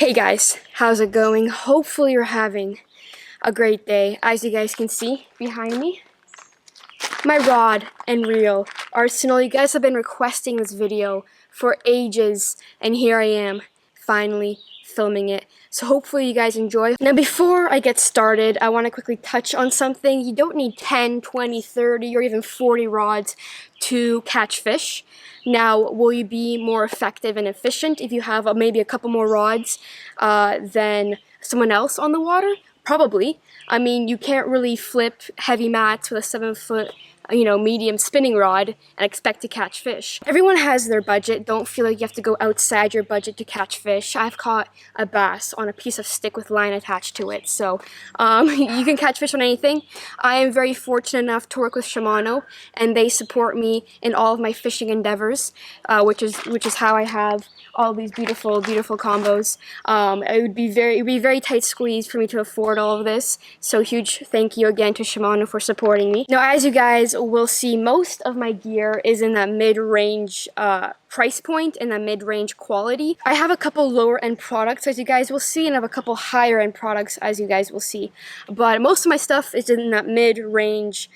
Hey guys, how's it going? Hopefully you're having a great day. As you guys can see behind me, my rod and reel arsenal. You guys have been requesting this video for ages, and here I am, finally filming it. So hopefully you guys enjoy. Now before I get started, I want to quickly touch on something. You don't need 10, 20, 30, or even 40 rods to catch fish. Now, will you be more effective and efficient if you have maybe a couple more rods than someone else on the water? Probably. I mean, you can't really flip heavy mats with a 7-foot medium spinning rod and expect to catch fish. Everyone has their budget. Don't feel like you have to go outside your budget to catch fish. I've caught a bass on a piece of stick with line attached to it, so you can catch fish on anything. I am very fortunate enough to work with Shimano, and they support me in all of my fishing endeavors, which is how I have all these beautiful combos. It would be very tight squeeze for me to afford all of this, so huge thank you again to Shimano for supporting me. Now, as you guys will see, most of my gear is in that mid-range price point and that mid-range quality. I have a couple lower end products, as you guys will see, and I have a couple higher end products, as you guys will see, but most of my stuff is in that mid-range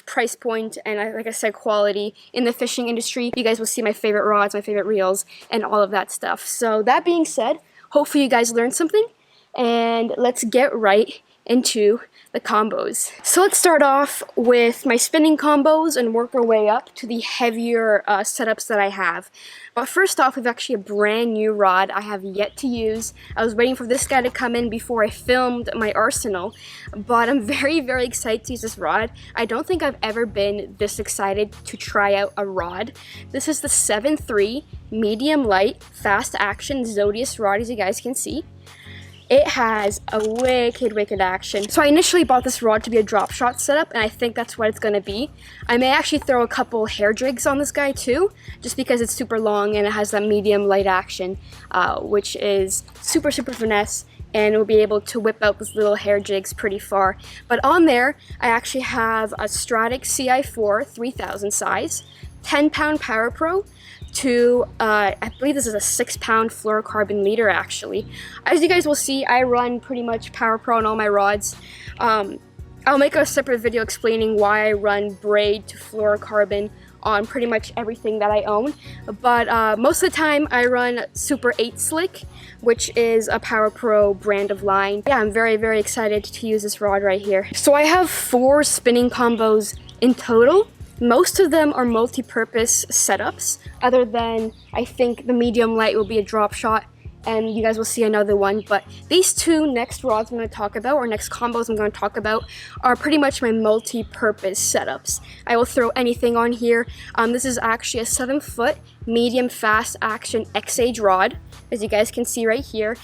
price point and, like I said, quality in the fishing industry. You guys will see my favorite rods, my favorite reels, and all of that stuff. So that being said, hopefully you guys learned something, and let's get right into the combos. So let's start off with my spinning combos and work our way up to the heavier setups that I have. But first off, we've actually a brand new rod I have yet to use. I was waiting for this guy to come in before I filmed my arsenal, but I'm very excited to use this rod. I don't think I've ever been this excited to try out a rod. This is the 7.3 medium light fast action Zodius rod, as you guys can see. It has a wicked action. So I initially bought this rod to be a drop shot setup, and I think that's what it's going to be. I may actually throw a couple hair jigs on this guy too, just because it's super long and it has that medium light action, which is super finesse, and we'll be able to whip out those little hair jigs pretty far. But on there, I actually have a Stratic CI4 3000 size, 10-pound Power Pro, to I believe this is a 6-pound fluorocarbon leader. Actually, as you guys will see, I run pretty much Power Pro on all my rods. I'll make a separate video explaining why I run braid to fluorocarbon on pretty much everything that I own, but most of the time I run Super 8 Slick, which is a Power Pro brand of line. Yeah, I'm very excited to use this rod right here. So I have 4 spinning combos in total. Most of them are multi-purpose setups, other than I think the medium light will be a drop shot, and you guys will see another one. But these 2 next rods I'm going to talk about, or next combos I'm going to talk about, are pretty much my multi-purpose setups. I will throw anything on here. This is actually a 7-foot medium fast action X-Age rod, as you guys can see right here.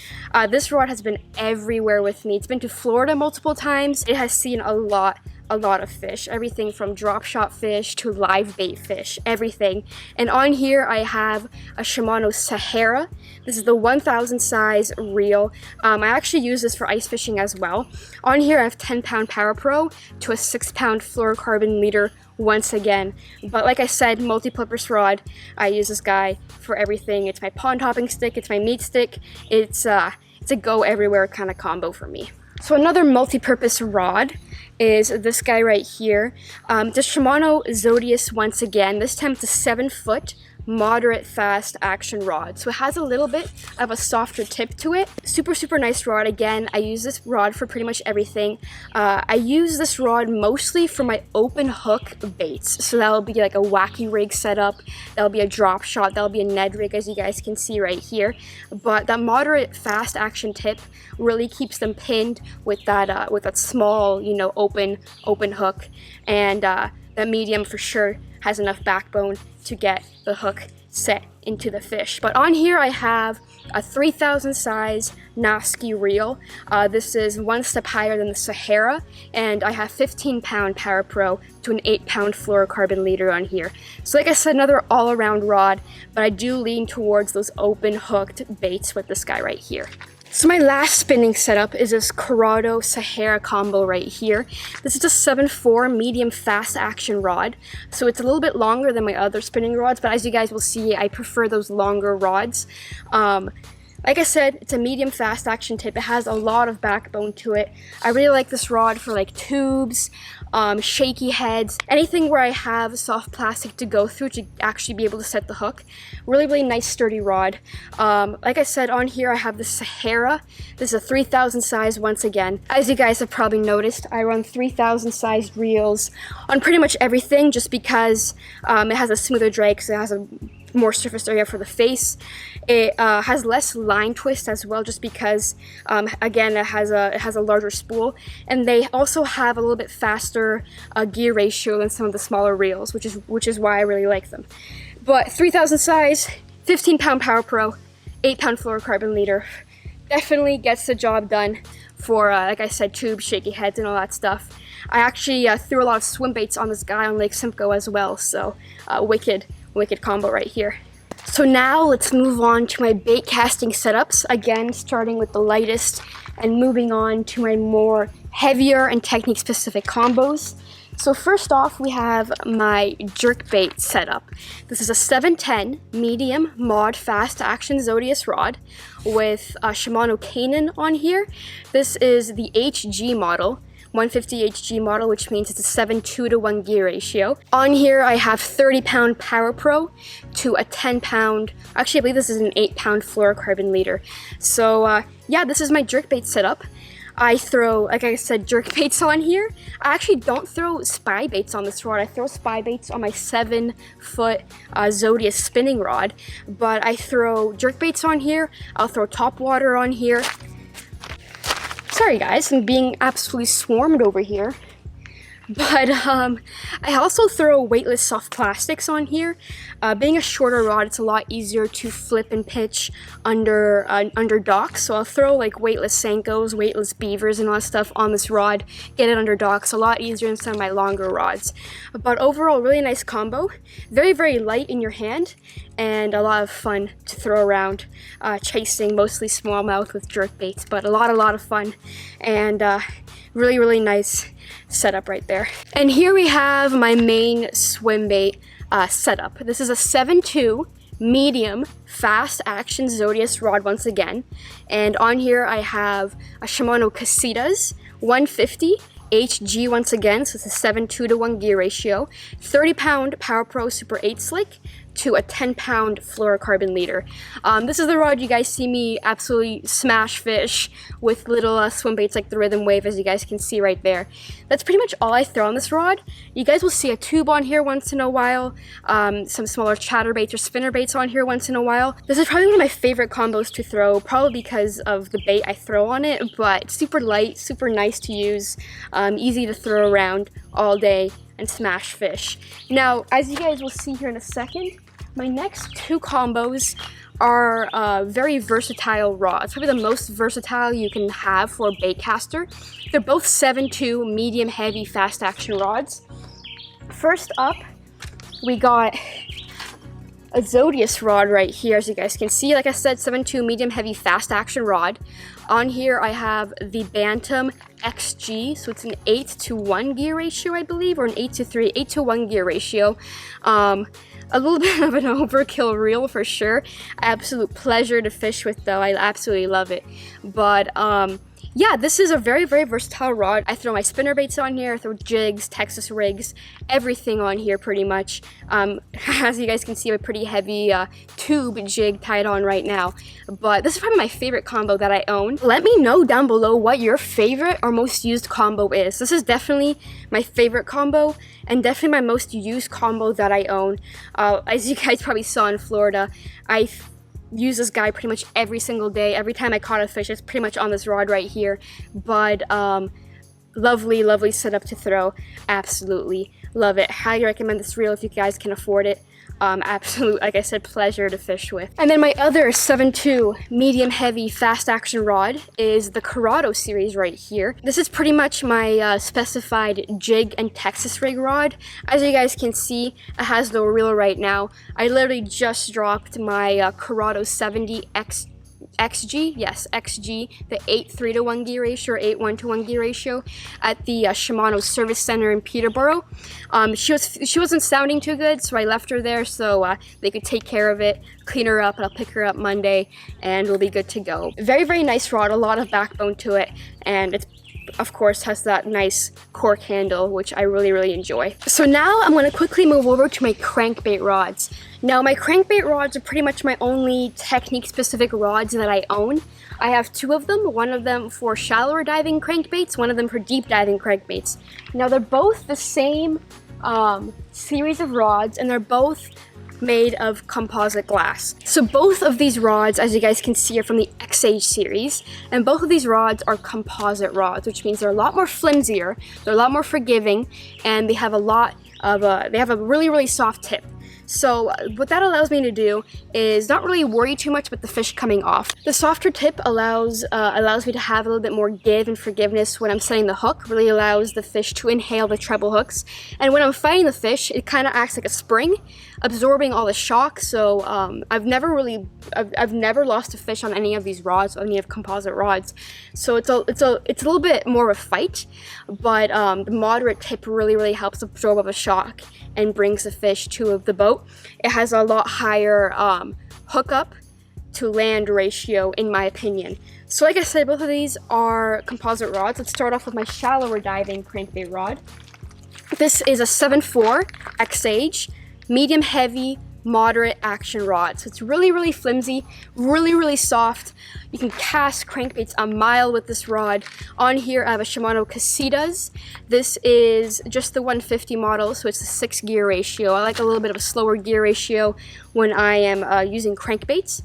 This rod has been everywhere with me. It's been to Florida multiple times. It has seen a lot of fish, everything from drop shot fish to live bait fish, everything. And on here I have a Shimano Sahara. This is the 1000 size reel. I actually use this for ice fishing as well. On here I have 10-pound Power Pro to a 6-pound fluorocarbon leader once again. But like I said, multi-purpose rod. I use this guy for everything. It's my pond hopping stick, it's my meat stick, it's a go everywhere kind of combo for me. So another multi-purpose rod is this guy right here. The Shimano Zodius once again. This time it's a 7-foot moderate fast action rod, so it has a little bit of a softer tip to it. Super nice rod. Again, I use this rod for pretty much everything. I use this rod mostly for my open hook baits, so that'll be like a wacky rig setup, that'll be a drop shot, that'll be a Ned rig, as you guys can see right here. But that moderate fast action tip really keeps them pinned with that small, open hook, and that medium for sure has enough backbone to get the hook set into the fish. But on here I have a 3000 size Noski reel. This is 1 step higher than the Sahara, and I have 15-pound Power Pro to an 8-pound fluorocarbon leader on here. So like I said, another all-around rod, but I do lean towards those open hooked baits with this guy right here. So my last spinning setup is this Corrado Sahara combo right here. This is a 7.4 medium fast action rod. So it's a little bit longer than my other spinning rods, but as you guys will see, I prefer those longer rods. Like I said, it's a medium fast action tip. It has a lot of backbone to it. I really like this rod for like tubes, shaky heads, anything where I have soft plastic to go through to actually be able to set the hook. Really, really nice sturdy rod. Like I said, on here I have the Sahara. This is a 3000 size once again. As you guys have probably noticed, I run 3000 sized reels on pretty much everything just because it has a smoother drag, because it has a more surface area for the face. It has less line twist as well, just because again it has a larger spool, and they also have a little bit faster gear ratio than some of the smaller reels, which is why I really like them. But 3000 size, 15-pound Power Pro, 8-pound fluorocarbon leader, definitely gets the job done for like I said, tubes, shaky heads, and all that stuff. I actually threw a lot of swim baits on this guy on Lake Simcoe as well, so wicked combo right here. So now let's move on to my bait casting setups, again starting with the lightest and moving on to my more heavier and technique specific combos. So first off, we have my jerkbait setup. This is a 710 medium mod fast action Zodius rod with a Shimano Canon on here. This is the HG model, 150 HG model, which means it's a 7:2-to-1 gear ratio. On here I have 30-pound Power Pro to a 10-pound, actually I believe this is an 8-pound fluorocarbon leader. So yeah, this is my jerkbait setup. I throw, like I said, jerk baits on here. I actually don't throw spy baits on this rod. I throw spy baits on my 7-foot Zodius spinning rod, but I throw jerk baits on here. I'll throw top water on here. Sorry guys, I'm being absolutely swarmed over here. But I also throw weightless soft plastics on here. Being a shorter rod, it's a lot easier to flip and pitch under docks. So I'll throw like weightless Senkos, weightless beavers, and all that stuff on this rod. Get it under docks, a lot easier than some of my longer rods. But overall, really nice combo. Very, very light in your hand, and a lot of fun to throw around, chasing mostly smallmouth with jerk baits, but a lot of fun, and really, really nice setup right there. And here we have my main swim bait setup. This is a 7.2 medium fast action Zodius rod once again, and on here I have a Shimano Casitas 150 HG once again, so it's a 7:2-to-1 gear ratio, 30-pound Power Pro Super 8 Slick to a 10-pound fluorocarbon leader. This is the rod you guys see me absolutely smash fish with little swim baits like the Rhythm Wave, as you guys can see right there. That's pretty much all I throw on this rod. You guys will see a tube on here once in a while, some smaller chatter baits or spinner baits on here once in a while. This is probably one of my favorite combos to throw, probably because of the bait I throw on it, but super light, super nice to use, easy to throw around all day and smash fish. Now, as you guys will see here in a second, my next two combos are very versatile rods, probably the most versatile you can have for a bait caster. They're both 7.2 medium heavy fast action rods. First up, we got a Zodius rod right here, as you guys can see. Like I said, 7.2 medium heavy fast action rod. On here I have the Bantam XG, so it's an 8:1 gear ratio, I believe, or an 8:3, 8:1 gear ratio. A little bit of an overkill reel for sure. Absolute pleasure to fish with though, I absolutely love it. But yeah, this is a very, very versatile rod. I throw my spinner baits on here, I throw jigs, Texas rigs, everything on here pretty much. As you guys can see, I have a pretty heavy tube jig tied on right now. But this is probably my favorite combo that I own. Let me know down below what your favorite or most used combo is. This is definitely my favorite combo and definitely my most used combo that I own. As you guys probably saw in Florida, I use this guy pretty much every single day. Every time I caught a fish, it's pretty much on this rod right here. But lovely, lovely setup to throw. Absolutely love it. Highly recommend this reel if you guys can afford it. Absolute, like I said, pleasure to fish with. And then my other 7.2 medium heavy fast action rod is the Corrado series right here. This is pretty much my specified jig and Texas rig rod. As you guys can see, it has the reel right now. I literally just dropped my Corrado 70X XG, yes, XG, the 8:3-to-1 gear ratio or 8:1-to-1 gear ratio at the Shimano Service Center in Peterborough. She wasn't sounding too good, so I left her there so they could take care of it, clean her up, and I'll pick her up Monday, and we'll be good to go. Very, very nice rod, a lot of backbone to it, and it's of course has that nice cork handle, which I really, really enjoy. So now I'm going to quickly move over to my crankbait rods. Now my crankbait rods are pretty much my only technique specific rods that I own. I have two of them, one of them for shallower diving crankbaits, one of them for deep diving crankbaits. Now they're both the same series of rods, and they're both made of composite glass. So both of these rods, as you guys can see, are from the X-Age series, and both of these rods are composite rods, which means they're a lot more flimsier, they're a lot more forgiving, and they have a really, really soft tip. So what that allows me to do is not really worry too much about the fish coming off. The softer tip allows me to have a little bit more give and forgiveness when I'm setting the hook, really allows the fish to inhale the treble hooks. And when I'm fighting the fish, it kind of acts like a spring, absorbing all the shock. So I've never lost a fish on any of these rods, any of composite rods. So it's a little bit more of a fight, but the moderate tip really, really helps absorb all the shock and brings the fish to the boat. It has a lot higher hookup to land ratio, in my opinion. So like I said, both of these are composite rods. Let's start off with my shallower diving crankbait rod. This is a 7.4 X-Age, medium heavy, moderate action rod. So it's really, really flimsy, really, really soft. You can cast crankbaits a mile with this rod. On here I have a Shimano Casitas. This is just the 150 model, so it's a 6 gear ratio. I like a little bit of a slower gear ratio when I am using crankbaits.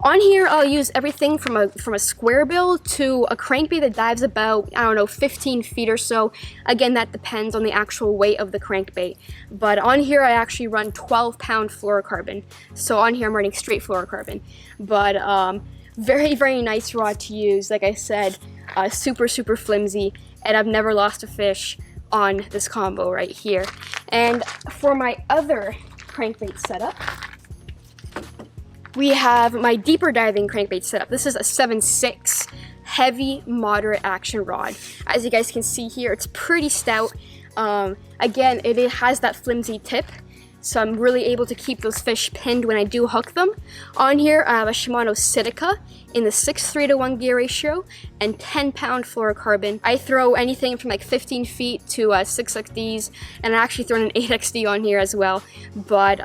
On here, I'll use everything from a square bill to a crankbait that dives about, I don't know, 15 feet or so. Again, that depends on the actual weight of the crankbait. But on here, I actually run 12-pound fluorocarbon. So on here, I'm running straight fluorocarbon. But very, very nice rod to use. Like I said, super, super flimsy, and I've never lost a fish on this combo right here. And for my other crankbait setup, we have my deeper diving crankbait setup. This is a 7.6 heavy moderate action rod. As you guys can see here, it's pretty stout. Again, it has that flimsy tip, so I'm really able to keep those fish pinned when I do hook them. On here, I have a Shimano Casitas in the 6:3-to-1 gear ratio and 10-pound fluorocarbon. I throw anything from like 15 feet to 6XDs, and I actually throw an 8XD on here as well. But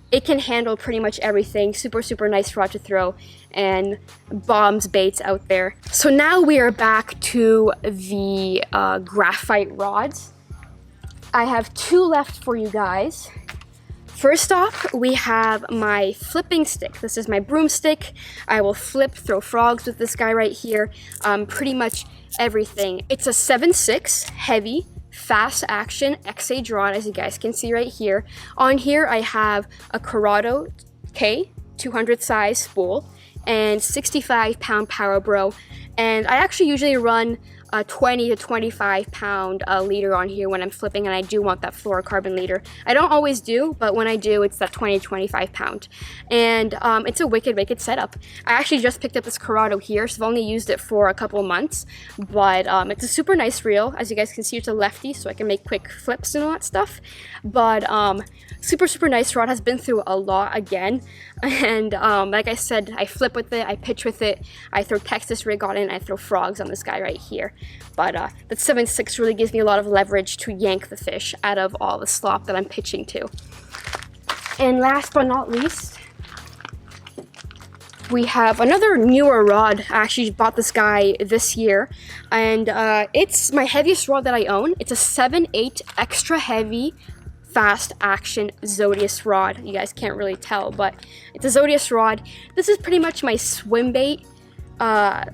it can handle pretty much everything. Super, super nice rod to throw, and bombs baits out there. So now we are back to the graphite rods. I have two left for you guys. First off, we have my flipping stick. This is my broomstick. I will flip, throw frogs with this guy right here. Pretty much everything. It's a 7.6 heavy, fast action X-Age rod, as you guys can see right here. On here I have a Corrado K 200 size spool and 65-pound Power Bro, and I actually usually run a 20 to 25 pound leader on here when I'm flipping, and I do want that fluorocarbon leader. I don't always do, but when I do, it's that 20 to 25 pound. And it's a wicked setup. I actually just picked up this Corrado here, so I've only used it for a couple months, but it's a super nice reel. As you guys can see, it's a lefty, so I can make quick flips and all that stuff. But super nice rod, has been through a lot again. And like I said, I flip with it, I pitch with it, I throw Texas rig on it, and I throw frogs on this guy right here. But that 7.6 really gives me a lot of leverage to yank the fish out of all the slop that I'm pitching to. And last but not least, we have another newer rod. I actually bought this guy this year, and it's my heaviest rod that I own. It's a 7.8 extra heavy fast action Zodius rod. You guys can't really tell, but it's a Zodius rod. This is pretty much my swim bait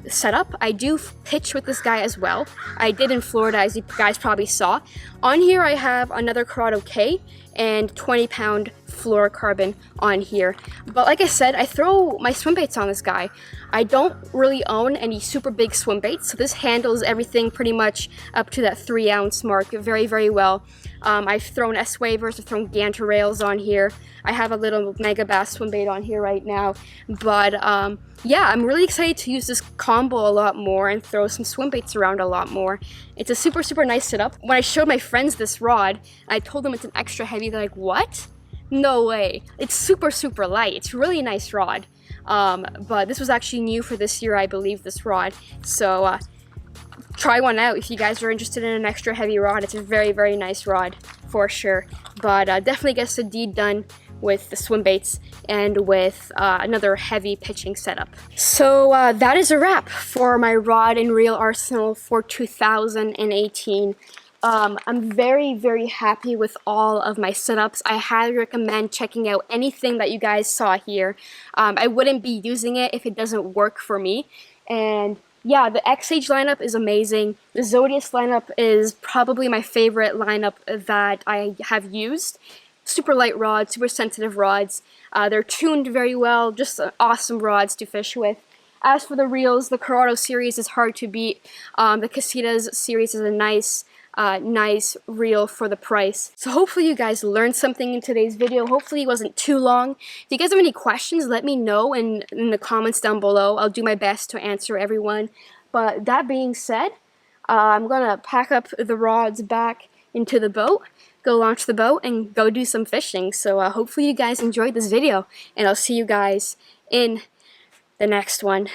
setup. I do pitch with this guy as well. I did in Florida, as you guys probably saw. On here I have another Corrado K and 20-pound fluorocarbon on here. But like I said, I throw my swim baits on this guy. I don't really own any super big swim baits, so this handles everything pretty much up to that 3-ounce mark very, very well. I've thrown S-Wavers, I've thrown Ganter rails on here. I have a little Mega Bass swim bait on here right now. But yeah, I'm really excited to use this combo a lot more and throw some swim baits around a lot more. It's a super, super nice setup. When I showed my friends this rod, I told them it's an extra heavy. They're like, what? No way. It's super, super light. It's a really nice rod. But this was actually new for this year, I believe, this rod. So try one out if you guys are interested in an extra heavy rod. It's a very, very nice rod for sure. But definitely gets the deed done with the swim baits and with another heavy pitching setup. So that is a wrap for my rod and reel arsenal for 2018. I'm very, very happy with all of my setups. I highly recommend checking out anything that you guys saw here. I wouldn't be using it if it doesn't work for me. And yeah, the X-Age lineup is amazing. The Zodius lineup is probably my favorite lineup that I have used. Super light rods, super sensitive rods. They're tuned very well, just awesome rods to fish with. As for the reels, the Corrado series is hard to beat. The Casitas series is a nice reel for the price. So hopefully you guys learned something in today's video. Hopefully it wasn't too long. If you guys have any questions, let me know in the comments down below. I'll do my best to answer everyone. But that being said, I'm gonna pack up the rods back into the boat, go launch the boat, and go do some fishing. So hopefully you guys enjoyed this video, and I'll see you guys in the next one.